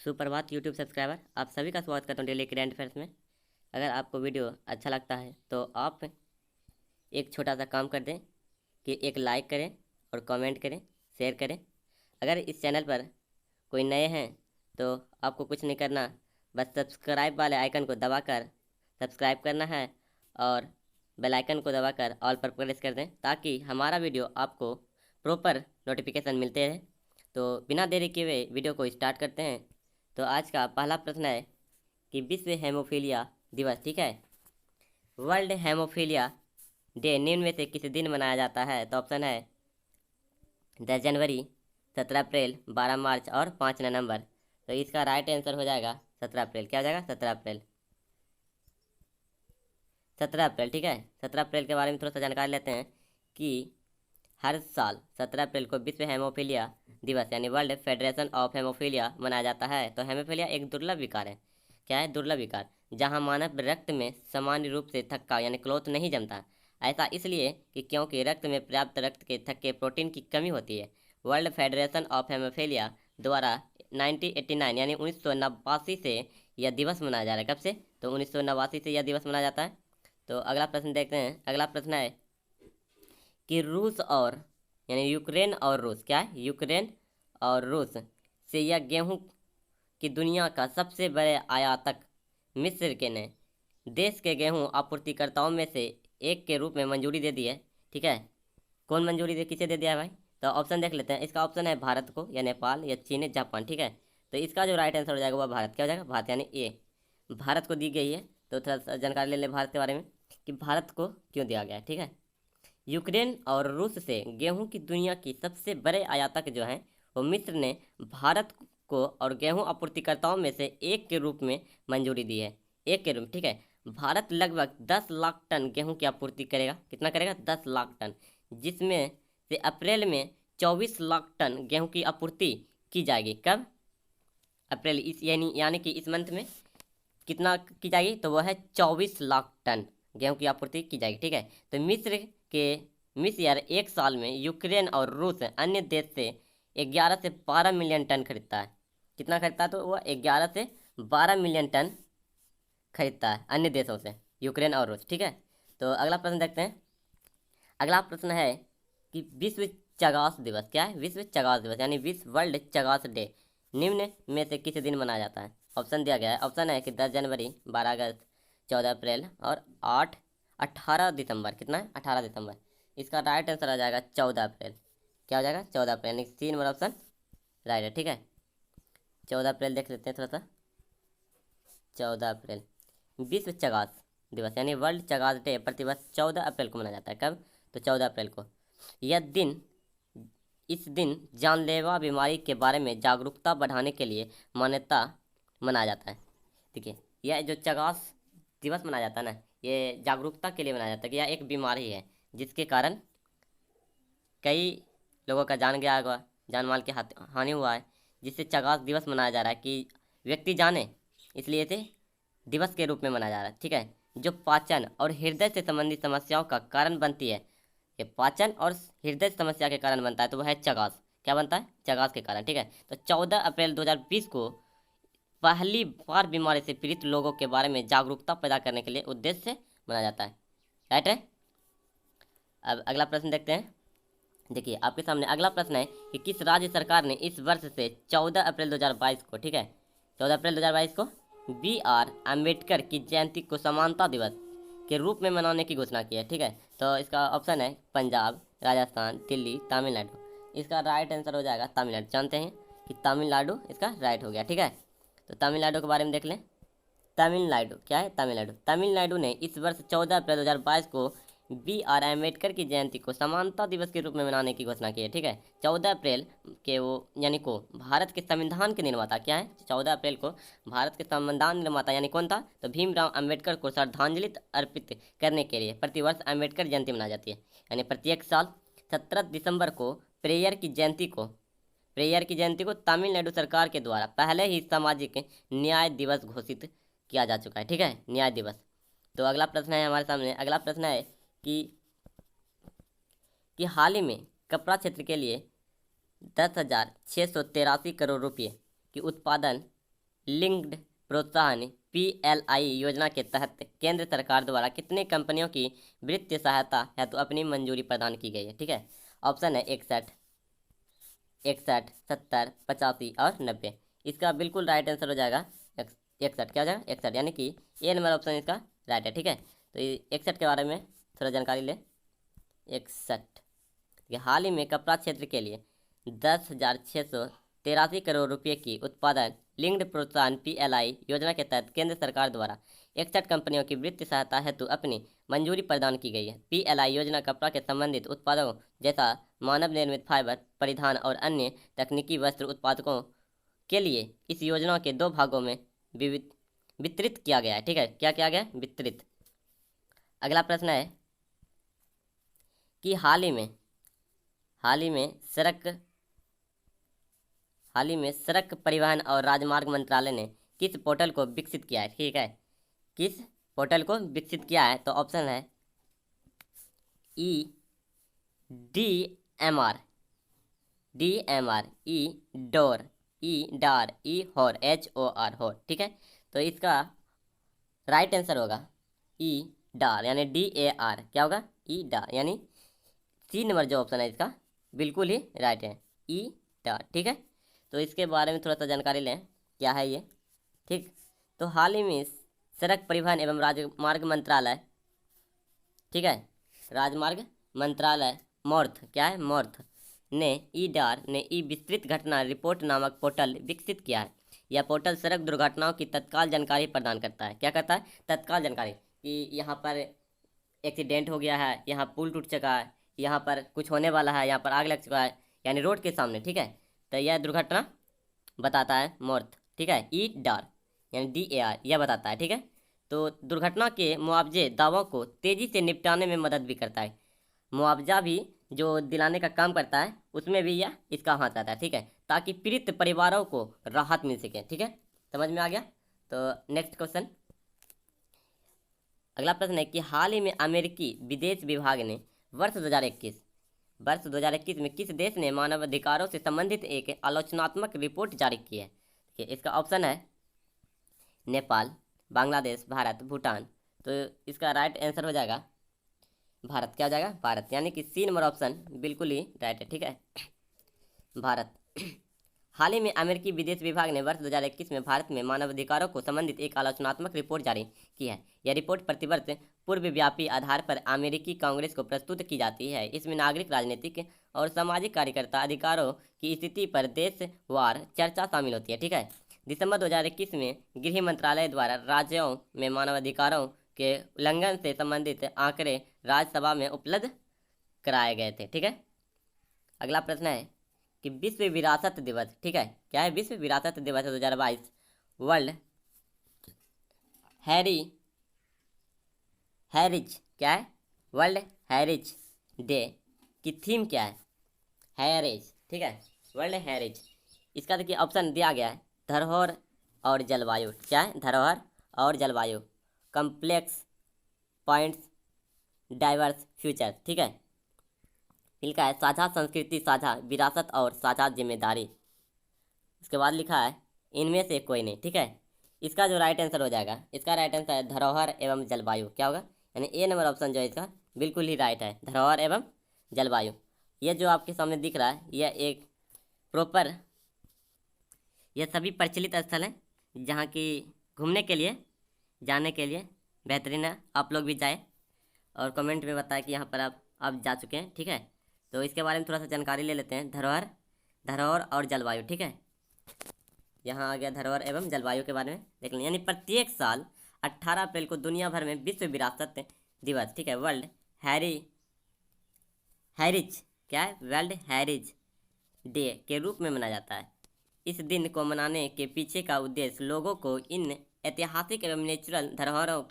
सुप्रभात YouTube subscriber, आप सभी का स्वागत करता हूँ डेली करंट अफेयर्स में। अगर आपको वीडियो अच्छा लगता है तो आप एक छोटा सा काम कर दें कि एक लाइक करें और कमेंट करें, शेयर करें। अगर इस चैनल पर कोई नए हैं तो आपको कुछ नहीं करना, बस सब्सक्राइब वाले आइकन को दबाकर सब्सक्राइब करना है और बेल आइकन को दबाकर ऑल पर प्रेस कर दें ताकि हमारा वीडियो आपको प्रॉपर नोटिफिकेशन मिलते रहे। तो बिना देरी किए हुए वीडियो को स्टार्ट करते हैं। तो आज का पहला प्रश्न है कि विश्व हेमोफीलिया दिवस, ठीक है, वर्ल्ड हेमोफीलिया डे निम्न में से किस दिन मनाया जाता है? तो ऑप्शन है 10 जनवरी, 17 अप्रैल, 12 मार्च और 5 नवंबर। तो इसका राइट आंसर हो जाएगा 17 अप्रैल। क्या हो जाएगा? 17 अप्रैल। 17 अप्रैल, ठीक है। 17 अप्रैल के बारे में थोड़ा सा जानकारी लेते हैं कि हर साल 17 अप्रैल को विश्व हेमोफीलिया दिवस यानी वर्ल्ड फेडरेशन ऑफ हेमोफीलिया मनाया जाता है। तो हेमोफीलिया एक दुर्लभ विकार है। क्या है? दुर्लभ विकार, जहां मानव रक्त में सामान्य रूप से थक्का यानी क्लॉट नहीं जमता। ऐसा इसलिए कि क्योंकि रक्त में पर्याप्त रक्त के थक्के प्रोटीन की कमी होती है। वर्ल्ड फेडरेशन ऑफ हेमोफीलिया द्वारा 1989 यानी 1989 से यह दिवस मनाया जा रहा है। कब से? तो 1989 से यह दिवस मनाया जाता है। तो अगला प्रश्न देखते हैं। अगला प्रश्न है कि रूस और यानी यूक्रेन और रूस, क्या है? यूक्रेन और रूस से यह गेहूं की दुनिया का सबसे बड़े आयातक मिस्र के ने देश के गेहूं आपूर्तिकर्ताओं में से एक के रूप में मंजूरी दे दी है। ठीक है, कौन मंजूरी दे, किसे दे दिया है भाई? तो ऑप्शन देख लेते हैं। इसका ऑप्शन है भारत को या नेपाल या चीन या जापान। ठीक है, तो इसका जो राइट आंसर हो जाएगा वह भारत। क्या हो जाएगा? भारत, यानी ए, भारत को दी गई है। तो थोड़ा सा जानकारी ले लें भारत के बारे में कि भारत को क्यों दिया गया है। ठीक है, यूक्रेन और रूस से गेहूं की दुनिया की सबसे बड़े आयातक जो हैं वो मिस्र ने भारत को और गेहूं आपूर्तिकर्ताओं में से एक के रूप में मंजूरी दी है। एक के रूप, ठीक है। भारत लगभग 10 लाख टन गेहूं की आपूर्ति करेगा। कितना करेगा? 10 लाख टन, जिसमें से अप्रैल में 24 लाख टन गेहूं की आपूर्ति की जाएगी। कब? अप्रैल, इस यानी कि इस मंथ में कितना की जाएगी? तो वह है 24 लाख टन गेहूं की आपूर्ति की जाएगी। ठीक है, तो मिस्र एक साल में यूक्रेन और रूस अन्य देश से 11 से 12 मिलियन टन खरीदता है। कितना खरीदता है? तो वह 11 से 12 मिलियन टन खरीदता है अन्य देशों से, यूक्रेन और रूस। ठीक है, तो अगला प्रश्न देखते हैं। अगला प्रश्न है कि विश्व चगास दिवस, क्या है? विश्व चगास दिवस यानी विश्व वर्ल्ड चगास डे निम्न में से किस दिन मनाया जाता है? ऑप्शन दिया गया है। ऑप्शन है कि 10 जनवरी, 12 अगस्त, 14 अप्रैल और 18 दिसंबर। कितना है? 18 दिसंबर। इसका राइट आंसर आ जाएगा 14 अप्रैल। क्या हो जाएगा? 14 अप्रैल, यानी 3 नंबर ऑप्शन राइट है। ठीक है, 14 अप्रैल देख लेते हैं थोड़ा सा। 14 अप्रैल विश्व चगास दिवस यानी वर्ल्ड चगास डे प्रतिवर्ष 14 अप्रैल को मनाया जाता है। कब? तो 14 अप्रैल को। यह दिन इस दिन जानलेवा बीमारी के बारे में जागरूकता बढ़ाने के लिए मान्यता मनाया जाता है। देखिए, यह जो चगास दिवस मनाया जाता है ना, ये जागरूकता के लिए मनाया जाता है कि यह एक बीमारी है जिसके कारण कई लोगों का जान गया होगा, जान माल की हानि हुआ है, जिससे चगास दिवस मनाया जा रहा है कि व्यक्ति जाने, इसलिए इसे दिवस के रूप में मनाया जा रहा है। ठीक है, जो पाचन और हृदय से संबंधित समस्याओं का कारण बनती है, ये पाचन और हृदय समस्या के कारण बनता है, तो वह है चगास। क्या बनता है? चगास के कारण। ठीक है, तो 14 अप्रैल 2020 को पहली बार बीमारी से पीड़ित लोगों के बारे में जागरूकता पैदा करने के लिए उद्देश्य से मनाया जाता है। राइट है। अब अगला प्रश्न देखते हैं। देखिए, आपके सामने अगला प्रश्न है कि किस राज्य सरकार ने इस वर्ष से 14 अप्रैल 2022 को, ठीक है, 14 अप्रैल 2022 को BR अम्बेडकर की जयंती को समानता दिवस के रूप में मनाने की घोषणा की है। ठीक है, तो इसका ऑप्शन है पंजाब, राजस्थान, दिल्ली, तमिलनाडु। इसका राइट आंसर हो जाएगा तमिलनाडु। जानते हैं कि तमिलनाडु इसका राइट हो गया। ठीक है, तो तमिलनाडु के बारे में देख लें। तमिलनाडु, क्या है? तमिलनाडु। तमिलनाडु ने इस वर्ष 14 अप्रैल 2022 को BR अम्बेडकर की जयंती को समानता दिवस के रूप में मनाने की घोषणा की है। ठीक है, 14 अप्रैल के वो यानी को भारत के संविधान के निर्माता, क्या है? 14 अप्रैल को भारत के संविधान निर्माता यानी कौन था? तो भीमराव अम्बेडकर को श्रद्धांजलि अर्पित करने के लिए प्रतिवर्ष अम्बेडकर जयंती मनाई जाती है। यानी प्रत्येक साल 17 दिसंबर को प्रेयर की जयंती को तमिलनाडु सरकार के द्वारा पहले ही सामाजिक न्याय दिवस घोषित किया जा चुका है। ठीक है, न्याय दिवस। तो अगला प्रश्न है हमारे सामने। अगला प्रश्न है कि हाल ही में कपड़ा क्षेत्र के लिए 10,683 करोड़ रुपये की उत्पादन लिंक्ड प्रोत्साहन PLI योजना के तहत केंद्र सरकार द्वारा कितने कंपनियों की वित्तीय सहायता हेतु अपनी मंजूरी प्रदान की गई है? ठीक है, ऑप्शन है 61, 61, 70, 85 और 90। इसका बिल्कुल राइट आंसर हो जाएगा 61। क्या हो जाएगा? 61, यानी कि ए नंबर ऑप्शन इसका राइट है। ठीक है, तो 61 के बारे में थोड़ा जानकारी ले। 61 हाल ही में कपड़ा क्षेत्र के लिए 10,683 करोड़ रुपए की उत्पादन लिंक्ड प्रोत्साहन PLI योजना के तहत केंद्र सरकार द्वारा 61 कंपनियों की वित्तीय सहायता हेतु अपनी मंजूरी प्रदान की गई है। PLI योजना कपड़ा के संबंधित उत्पादों जैसा मानव निर्मित फाइबर, परिधान और अन्य तकनीकी वस्त्र उत्पादकों के लिए इस योजना के 2 भागों में वितरित किया गया है। ठीक है, क्या किया गया? वितरित। अगला प्रश्न है कि हाल ही में सड़क परिवहन और राजमार्ग मंत्रालय ने किस पोर्टल को विकसित किया है? ठीक है, किस पोर्टल को विकसित किया है? तो ऑप्शन है DMR, डोर, डार, हॉर, HOR। ठीक है, तो इसका राइट आंसर होगा डार, यानी DAR। क्या होगा? डार, यानी सी नंबर जो ऑप्शन है इसका बिल्कुल ही राइट है, डार। ठीक है, तो इसके बारे में थोड़ा सा जानकारी लें, क्या है ये। ठीक, तो हाल ही में सड़क परिवहन एवं राजमार्ग मंत्रालय, ठीक है, राजमार्ग मंत्रालय मॉर्थ, क्या है? मॉर्थ ने डार ने विस्तृत घटना रिपोर्ट नामक पोर्टल विकसित किया है। यह पोर्टल सड़क दुर्घटनाओं की तत्काल जानकारी प्रदान करता है। क्या करता है? तत्काल जानकारी, कि यहाँ पर एक्सीडेंट हो गया है, यहाँ पुल टूट चुका है, यहाँ पर कुछ होने वाला है, यहाँ पर आग लग चुका है, यानी रोड के सामने। ठीक है, तो यह दुर्घटना बताता है मॉर्थ। ठीक है, डार यानी DAR यह बताता है। ठीक है, तो दुर्घटना के मुआवजे दावों को तेज़ी से निपटाने में मदद भी करता है। मुआवजा भी जो दिलाने का काम करता है उसमें भी यह इसका हाथ आता है। ठीक है, ताकि पीड़ित परिवारों को राहत मिल सके। ठीक है, समझ में आ गया? तो नेक्स्ट क्वेश्चन, अगला प्रश्न है कि हाल ही में अमेरिकी विदेश विभाग ने वर्ष 2021 में किस देश ने मानवाधिकारों से संबंधित एक आलोचनात्मक रिपोर्ट जारी की है? ठीक है, इसका ऑप्शन है नेपाल, बांग्लादेश, भारत, भूटान। तो इसका राइट आंसर हो जाएगा भारत। क्या हो जाएगा? भारत, यानी कि सी नंबर ऑप्शन बिल्कुल ही राइट है। ठीक है, भारत। हाल ही में अमेरिकी विदेश विभाग ने वर्ष 2021 में भारत में मानवाधिकारों को संबंधित एक आलोचनात्मक रिपोर्ट जारी की है। यह रिपोर्ट प्रतिवर्ष पूर्वव्यापी आधार पर अमेरिकी कांग्रेस को प्रस्तुत की जाती है। इसमें नागरिक, राजनीतिक और सामाजिक कार्यकर्ता अधिकारों की स्थिति पर देशवार चर्चा शामिल होती है। ठीक है, दिसंबर 2021 में गृह मंत्रालय द्वारा राज्यों में मानवाधिकारों के उल्लंघन से संबंधित आंकड़े राज्यसभा में उपलब्ध कराए गए थे। ठीक है, अगला प्रश्न है कि विश्व विरासत दिवस, ठीक है, क्या है? विश्व विरासत दिवस 2022 वर्ल्ड हेरिज, क्या है? वर्ल्ड हेरिज डे की थीम क्या है? हेरिज। ठीक है, वर्ल्ड हेरिज। इसका देखिए ऑप्शन दिया गया है धरोहर और जलवायु। क्या है? धरोहर और जलवायु, कम्प्लेक्स पॉइंट्स, डाइवर्स फ्यूचर। ठीक है, लिखा है साझा संस्कृति, साझा विरासत और साझा जिम्मेदारी। इसके बाद लिखा है इनमें से कोई नहीं। ठीक है, इसका जो राइट आंसर हो जाएगा, इसका राइट आंसर है धरोहर एवं जलवायु। क्या होगा? यानी ए नंबर ऑप्शन जो है इसका बिल्कुल ही राइट है, धरोहर एवं जलवायु। ये जो आपके सामने दिख रहा है यह एक प्रॉपर, यह सभी प्रचलित स्थल हैं जहाँ की घूमने के लिए, जाने के लिए बेहतरीन है। आप लोग भी जाए और कमेंट में बताएं कि यहाँ पर आप जा चुके हैं। ठीक है, तो इसके बारे में थोड़ा सा जानकारी ले लेते हैं। धरोहर और जलवायु। ठीक है, यहाँ आ गया धरोहर एवं जलवायु के बारे में देख लें। यानी प्रत्येक साल 18 अप्रैल को दुनिया भर में विश्व विरासत दिवस, ठीक है, वर्ल्ड हेरिज, क्या है? वर्ल्ड हेरिज डे के रूप में मनाया जाता है। इस दिन को मनाने के पीछे का उद्देश्य लोगों को इन ऐतिहासिक एवं नेचुरल धरोहरों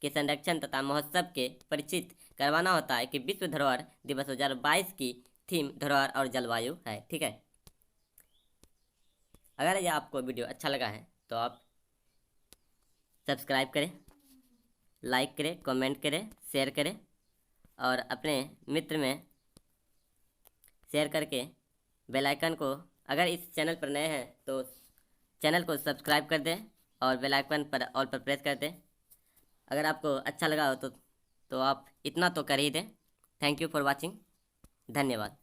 के संरक्षण तथा महोत्सव के परिचित करवाना होता है कि विश्व धरोहर दिवस 2022 की थीम धरोहर और जलवायु है। ठीक है, अगर यह आपको वीडियो अच्छा लगा है तो आप सब्सक्राइब करें, लाइक करें, कमेंट करें, शेयर करें और अपने मित्र में शेयर करके बेल आइकन को, अगर इस चैनल पर नए हैं तो चैनल को सब्सक्राइब कर दें और बेल आइकन पर ऑल पर प्रेस कर दें। अगर आपको अच्छा लगा हो तो आप इतना तो कर ही दें। Thank you for watching. धन्यवाद।